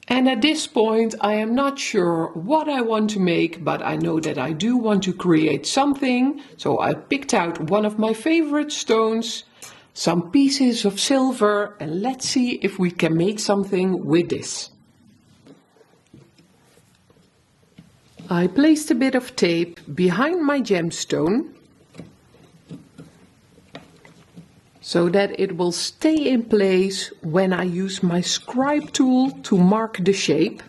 And at this point I am not sure what I want to make, but I know that I do want to create something. So I picked out one of my favorite stones, some pieces of silver, and let's see if we can make something with this. I placed a bit of tape behind my gemstone so that it will stay in place when I use my scribe tool to mark the shape.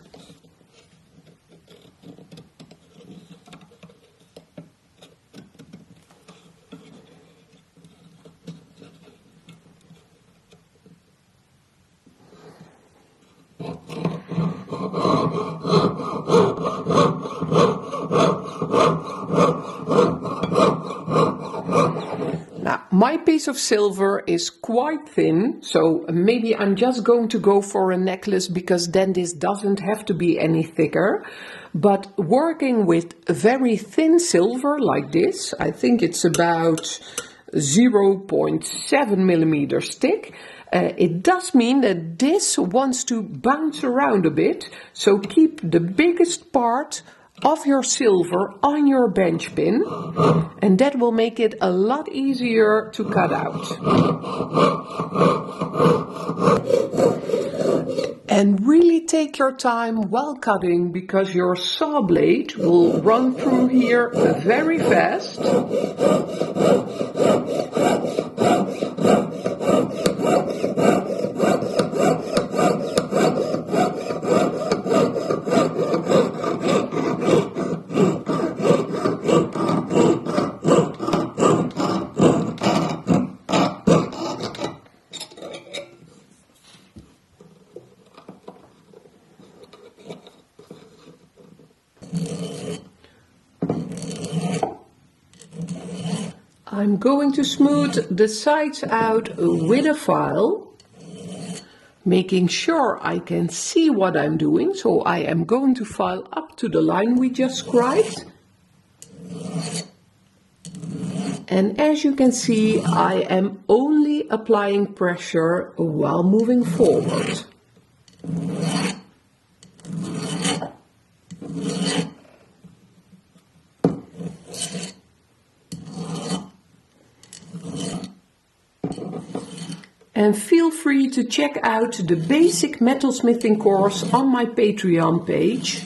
Now, my piece of silver is quite thin, so maybe I'm just going to go for a necklace, because then this doesn't have to be any thicker. But working with very thin silver like this, I think it's about 0.7 millimeters thick, it does mean that this wants to bounce around a bit, so keep the biggest part of your silver on your bench pin, and that will make it a lot easier to cut out. And really take your time while cutting, because your saw blade will run through here very fast. I'm going to smooth the sides out with a file, making sure I can see what I'm doing. So I am going to file up to the line we just scribed. And as you can see, I am only applying pressure while moving forward. And feel free to check out the basic metalsmithing course on my Patreon page.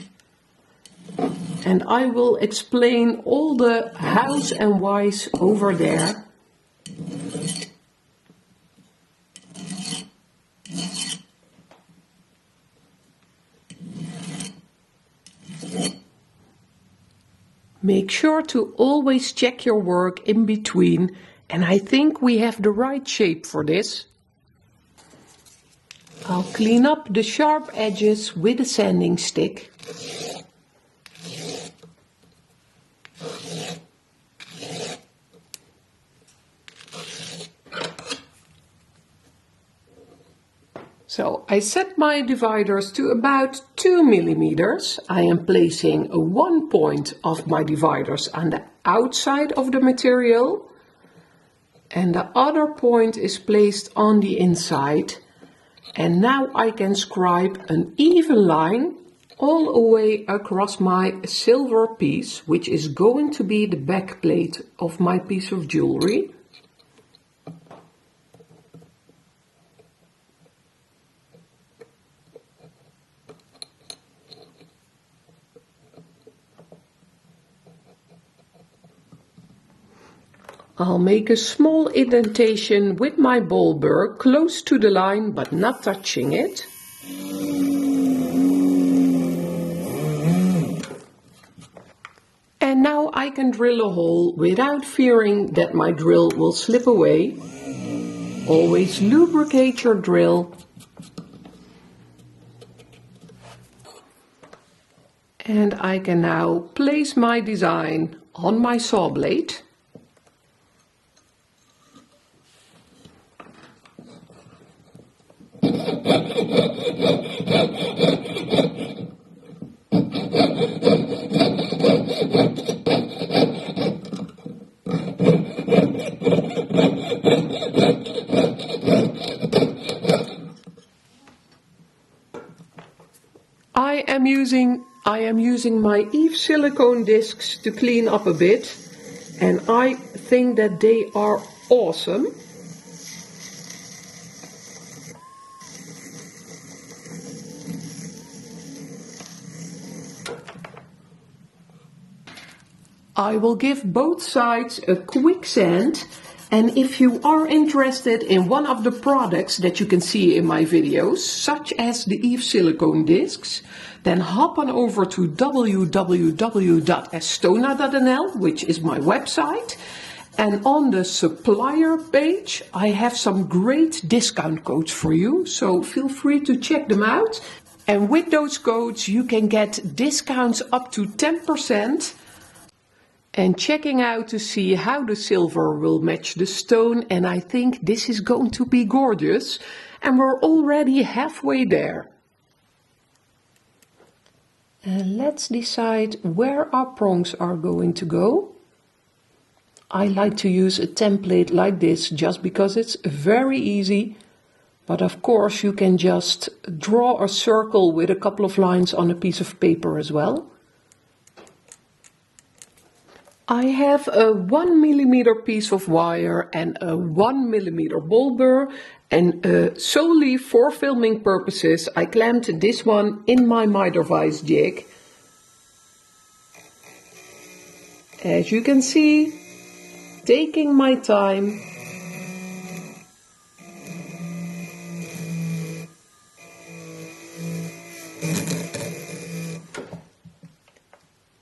And I will explain all the hows and whys over there. Make sure to always check your work in between, and I think we have the right shape for this. I'll clean up the sharp edges with a sanding stick. So I set my dividers to about 2 millimeters. I am placing one point of my dividers on the outside of the material, and the other point is placed on the inside. And now I can scribe an even line all the way across my silver piece, which is going to be the backplate of my piece of jewelry. I'll make a small indentation with my ball burr close to the line, but not touching it. And now I can drill a hole without fearing that my drill will slip away. Always lubricate your drill. And I can now place my design on my saw blade. I am using my Eve silicone discs to clean up a bit, and I think that they are awesome. I will give both sides a quick sand, and if you are interested in one of the products that you can see in my videos, such as the Eve silicone discs, then hop on over to www.estona.nl, which is my website, and on the supplier page I have some great discount codes for you, so feel free to check them out. And with those codes you can get discounts up to 10%. And checking out to see how the silver will match the stone, and I think this is going to be gorgeous, and we're already halfway there. And let's decide where our prongs are going to go. I like to use a template like this just because it's very easy, but of course you can just draw a circle with a couple of lines on a piece of paper as well. I have a 1mm piece of wire and a 1mm ball burr, and solely for filming purposes I clamped this one in my miter vise jig. As you can see, taking my time.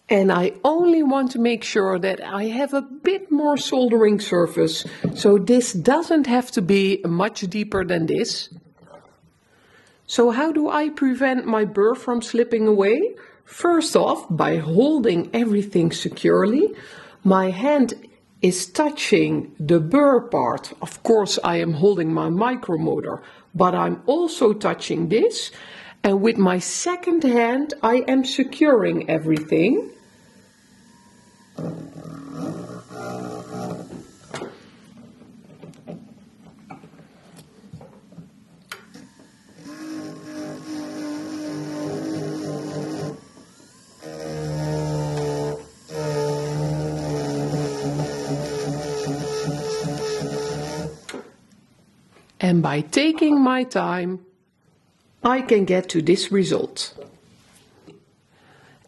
And I only want to make sure that I have a bit more soldering surface, so this doesn't have to be much deeper than this. So how do I prevent my burr from slipping away? First off, by holding everything securely. My hand is touching the burr part. Of course I am holding my micromotor, but I'm also touching this. And with my second hand I am securing everything. And by taking my time, I can get to this result.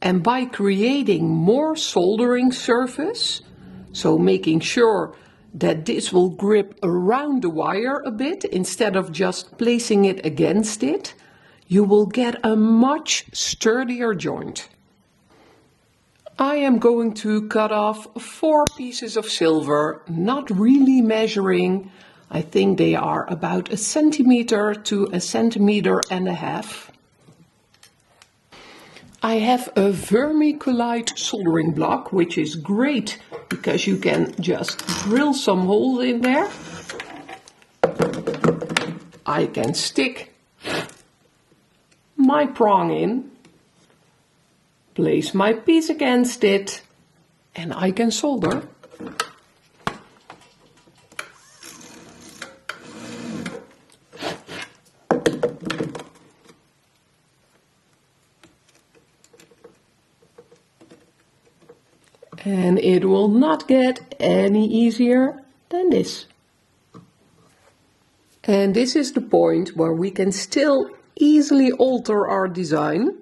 And by creating more soldering surface, so making sure that this will grip around the wire a bit instead of just placing it against it, you will get a much sturdier joint. I am going to cut off 4 pieces of silver, not really measuring. I think they are about 1 centimeter to 1.5 centimeters. I have a vermiculite soldering block, which is great because you can just drill some holes in there. I can stick my prong in, place my piece against it, and I can solder. And it will not get any easier than this. And this is the point where we can still easily alter our design.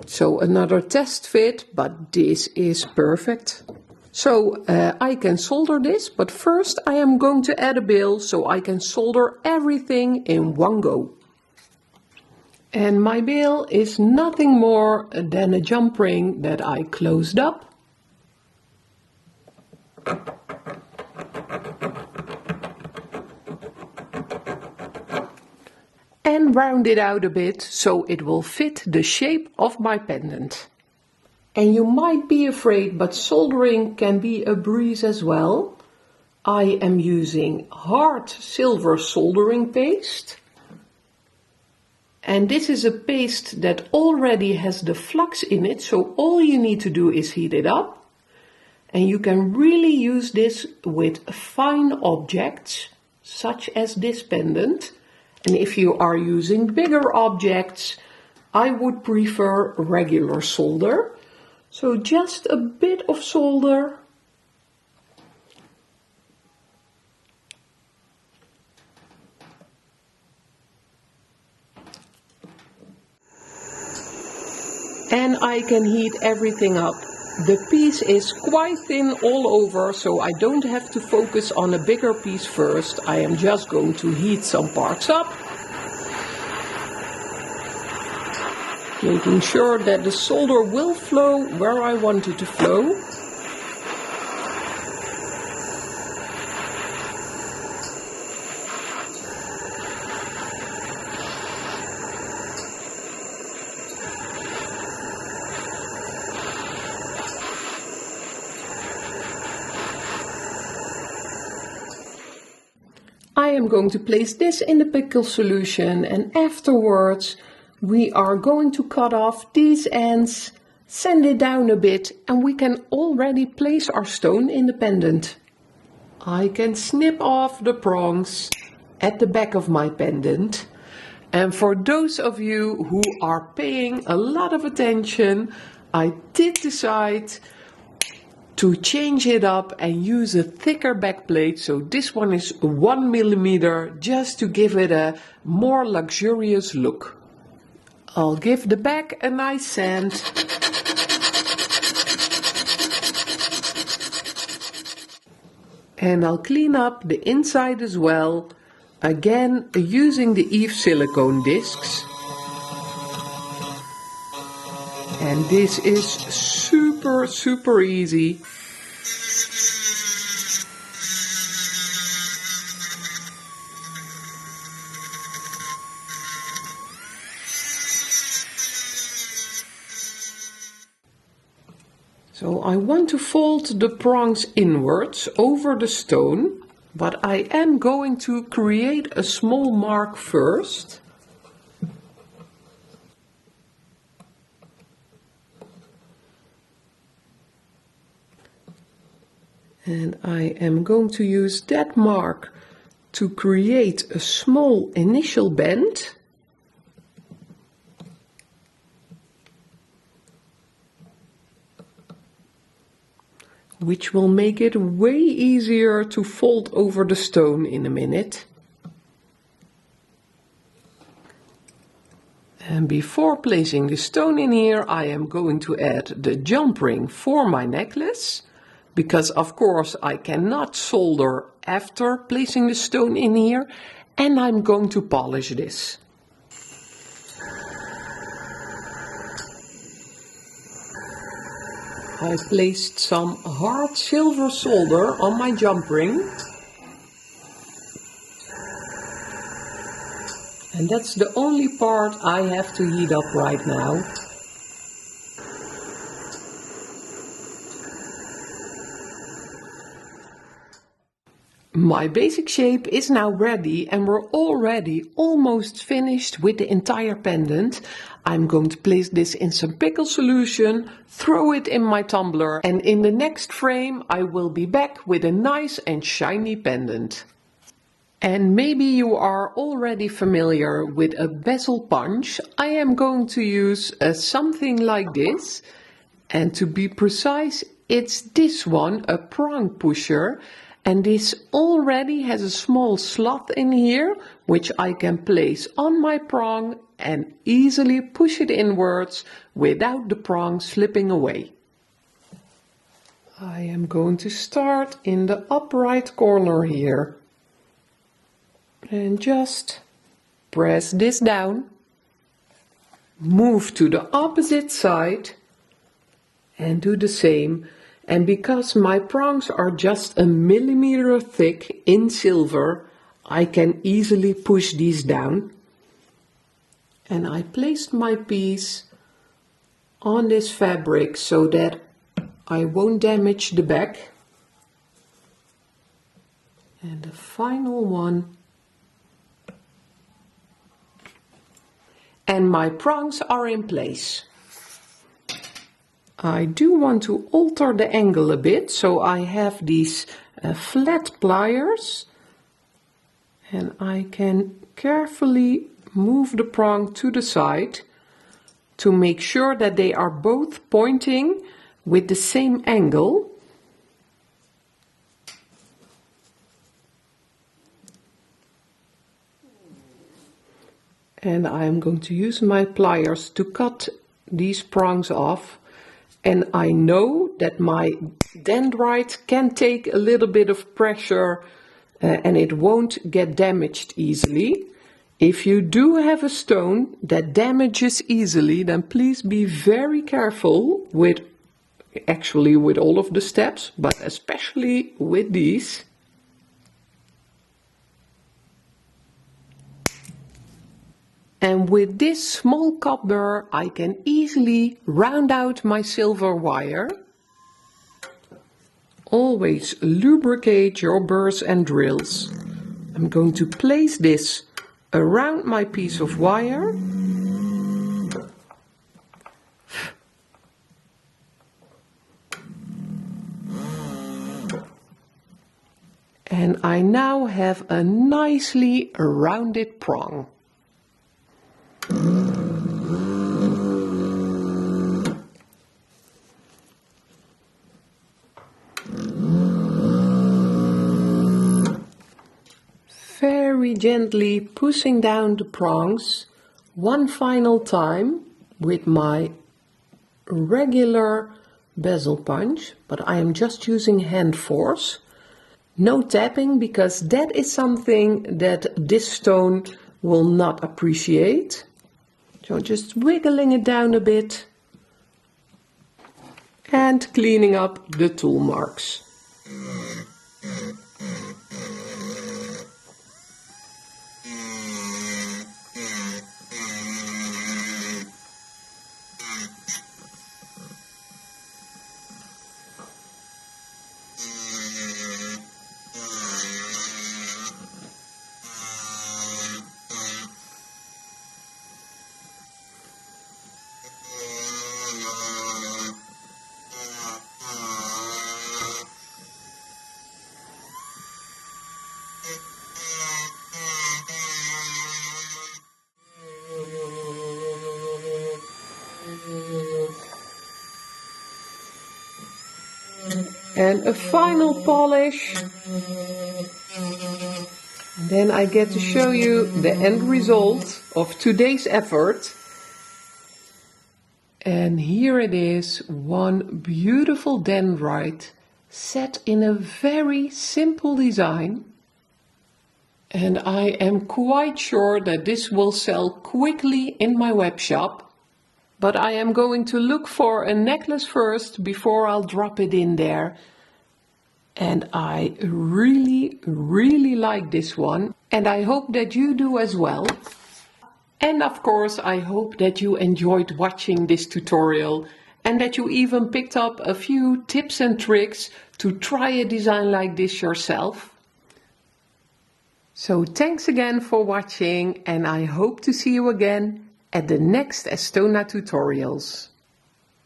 So another test fit, but this is perfect. So I can solder this, but first I am going to add a bail so I can solder everything in one go. And my bail is nothing more than a jump ring that I closed up. And round it out a bit so it will fit the shape of my pendant. And you might be afraid, but soldering can be a breeze as well. I am using hard silver soldering paste. And this is a paste that already has the flux in it, so all you need to do is heat it up. And you can really use this with fine objects, such as this pendant. And if you are using bigger objects, I would prefer regular solder. So just a bit of solder. And I can heat everything up. The piece is quite thin all over, so I don't have to focus on a bigger piece first. I am just going to heat some parts up, making sure that the solder will flow where I want it to flow. I am going to place this in the pickle solution, and afterwards we are going to cut off these ends, sand it down a bit, and we can already place our stone in the pendant. I can snip off the prongs at the back of my pendant. And for those of you who are paying a lot of attention, I did decide to change it up and use a thicker backplate. So this one is 1 millimeter, just to give it a more luxurious look. I'll give the back a nice sand. And I'll clean up the inside as well, again using the Eve silicone discs. And this is super easy. So I want to fold the prongs inwards over the stone, but I am going to create a small mark first. And I am going to use that mark to create a small initial bend. Which will make it way easier to fold over the stone in a minute. And before placing the stone in here, I am going to add the jump ring for my necklace. Because of course I cannot solder after placing the stone in here, and I'm going to polish this. I placed some hard silver solder on my jump ring. And that's the only part I have to heat up right now. My basic shape is now ready, and we're already almost finished with the entire pendant. I'm going to place this in some pickle solution, throw it in my tumbler, and in the next frame I will be back with a nice and shiny pendant. And maybe you are already familiar with a bezel punch. I am going to use something like this, and to be precise, it's this one, a prong pusher. And this already has a small slot in here, which I can place on my prong and easily push it inwards without the prong slipping away. I am going to start in the upright corner here. And just press this down. Move to the opposite side and do the same. And because my prongs are just a millimeter thick in silver, I can easily push these down. And I placed my piece on this fabric so that I won't damage the back. And the final one. And my prongs are in place. I do want to alter the angle a bit, so I have these flat pliers, and I can carefully move the prong to the side to make sure that they are both pointing with the same angle. And I'm going to use my pliers to cut these prongs off. And I know that my dendrite can take a little bit of pressure and it won't get damaged easily. If you do have a stone that damages easily, then please be very careful with, actually with all of the steps, but especially with these. And with this small copper, I can easily round out my silver wire. Always lubricate your burrs and drills. I'm going to place this around my piece of wire. And I now have a nicely rounded prong. Very gently pushing down the prongs one final time with my regular bezel punch, but I am just using hand force. No tapping, because that is something that this stone will not appreciate. So just wiggling it down a bit and cleaning up the tool marks. And a final polish. And then I get to show you the end result of today's effort. And here it is, one beautiful dendrite set in a very simple design. And I am quite sure that this will sell quickly in my web shop. But I am going to look for a necklace first before I'll drop it in there. And I really like this one. And I hope that you do as well. And of course, I hope that you enjoyed watching this tutorial and that you even picked up a few tips and tricks to try a design like this yourself. So thanks again for watching, and I hope to see you again at the next Estona tutorials.